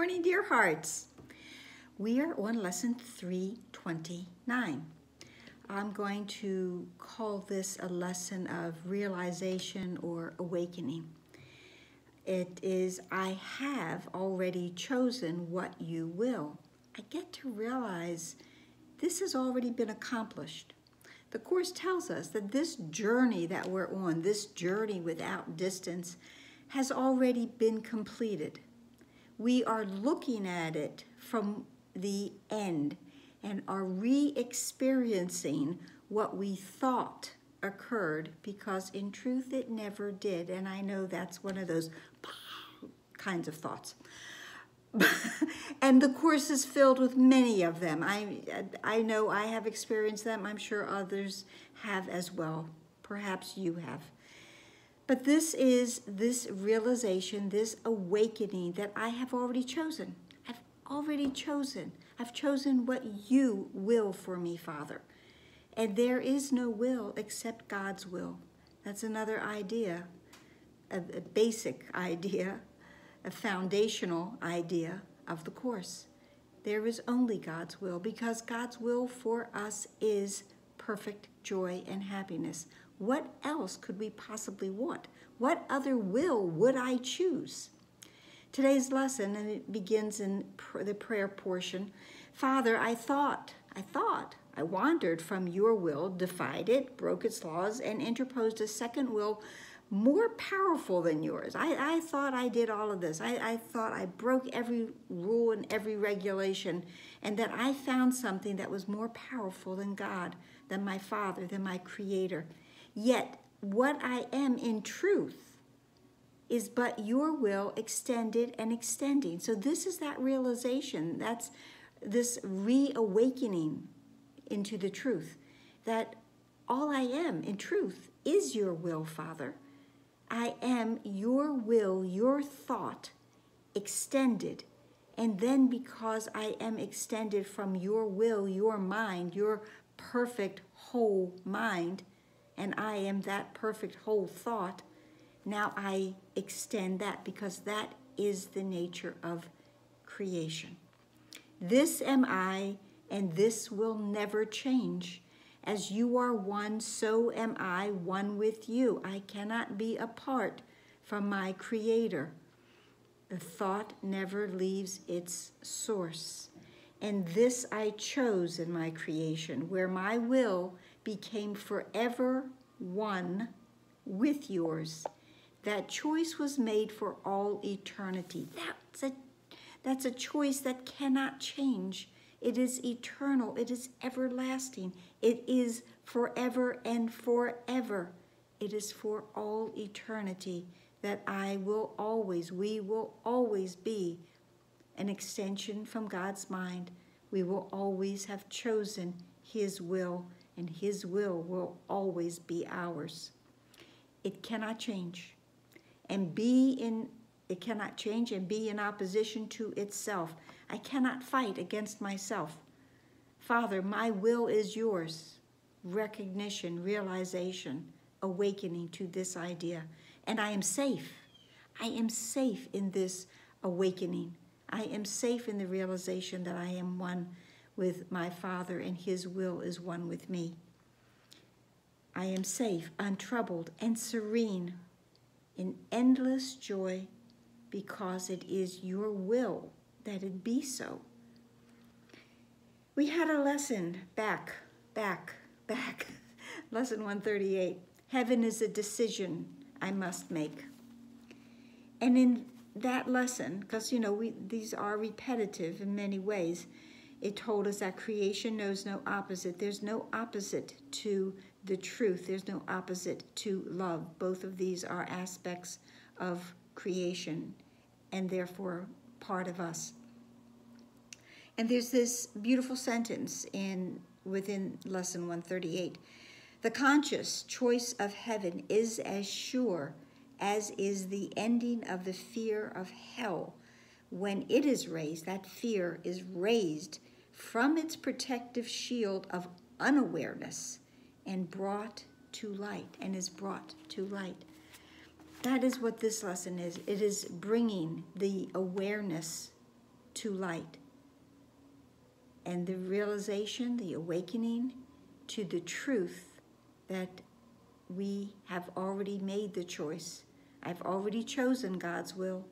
morning, dear hearts. We are on lesson 329. I'm going to call this a lesson of realization or awakening. It is, I have already chosen what you will. I get to realize this has already been accomplished. The Course tells us that this journey that we're on, this journey without distance, has already been completed. We are looking at it from the end and are re-experiencing what we thought occurred, because in truth it never did. And I know that's one of those kinds of thoughts. And the Course is filled with many of them. I know I have experienced them. I'm sure others have as well. Perhaps you have. But this is this realization, this awakening that I have already chosen. I've already chosen. I've chosen what you will for me, Father. And there is no will except God's will. That's another idea, a basic idea, a foundational idea of the Course. There is only God's will, because God's will for us is perfect joy and happiness. What else could we possibly want? What other will would I choose? Today's lesson, and it begins in the prayer portion. Father, I wandered from your will, defied it, broke its laws, and interposed a second will more powerful than yours. I thought I did all of this. I thought I broke every rule and every regulation, and that I found something that was more powerful than God, than my Father, than my Creator. Yet what I am in truth is but your will extended and extending. So this is that realization. That's this reawakening into the truth, that all I am in truth is your will, Father. I am your will, your thought extended. And then because I am extended from your will, your mind, your perfect whole mind, and I am that perfect whole thought, now I extend that, because that is the nature of creation. This am I, and this will never change. As you are one, so am I one with you. I cannot be apart from my Creator. The thought never leaves its source. And this I chose in my creation, where my will became forever one with yours. That choice was made for all eternity. That's a choice that cannot change. It is eternal. It is everlasting. It is forever and forever. It is for all eternity that we will always be an extension from God's mind. We will always have chosen His will, and His will always be ours. It cannot change and be in opposition to itself. I cannot fight against myself. Father, my will is yours. Recognition, realization, awakening to this idea. And I am safe. I am safe in this awakening. I am safe in the realization that I am one with my Father, and His will is one with me. I am safe, untroubled, and serene in endless joy, because it is your will that it be so. We had a lesson back, lesson 138. Heaven is a decision I must make. And in that lesson, because these are repetitive in many ways, it told us that creation knows no opposite. There's no opposite to the truth. There's no opposite to love. Both of these are aspects of creation, and therefore part of us. And there's this beautiful sentence within lesson 138. The conscious choice of heaven is as sure as is the ending of the fear of hell. When it is raised, that fear is raised from its protective shield of unawareness and brought to light, and is brought to light. That is what this lesson is. It is bringing the awareness to light. And the realization, the awakening to the truth that we have already made the choice. I've already chosen God's will.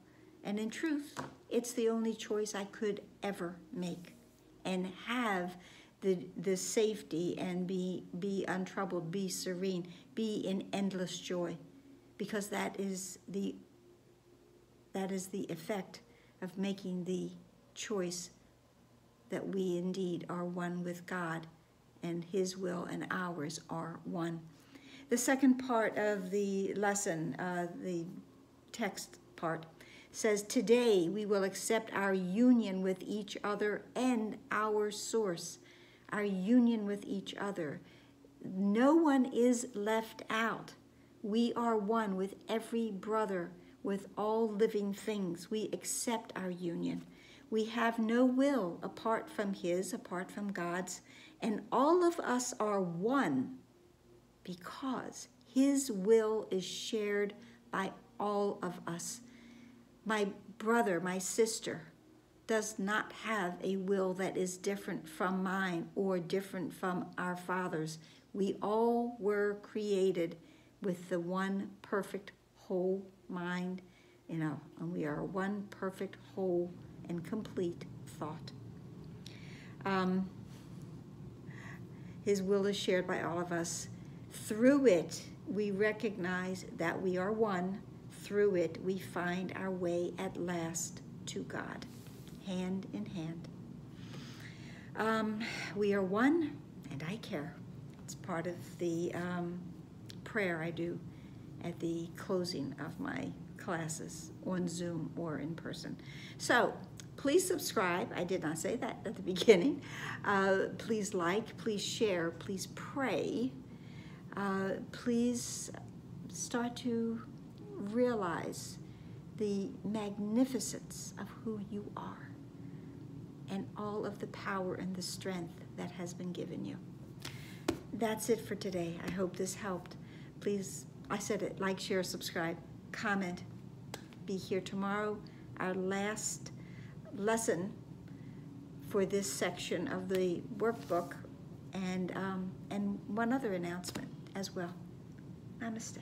And in truth, it's the only choice I could ever make. And have the safety and be untroubled, be serene, be in endless joy. Because that is the effect of making the choice that we indeed are one with God, and His will and ours are one. The second part of the lesson, the text part, says, today we will accept our union with each other and our source, our union with each other. No one is left out. We are one with every brother, with all living things. We accept our union. We have no will apart from His, apart from God's, and all of us are one because His will is shared by all of us. My brother, my sister, does not have a will that is different from mine or different from our Father's. We all were created with the one perfect whole mind, and we are one perfect whole and complete thought. His will is shared by all of us. Through it, we recognize that we are one. Through it, we find our way at last to God, hand in hand. We are one, and I care. It's part of the prayer I do at the closing of my classes on Zoom or in person. So please subscribe. I did not say that at the beginning. Please like, please share, please pray. Please start to realize the magnificence of who you are and all of the power and the strength that has been given you. That's it for today. I hope this helped. Please, I said it, like, share, subscribe, comment. Be here tomorrow, our last lesson for this section of the workbook, and one other announcement as well. Namaste.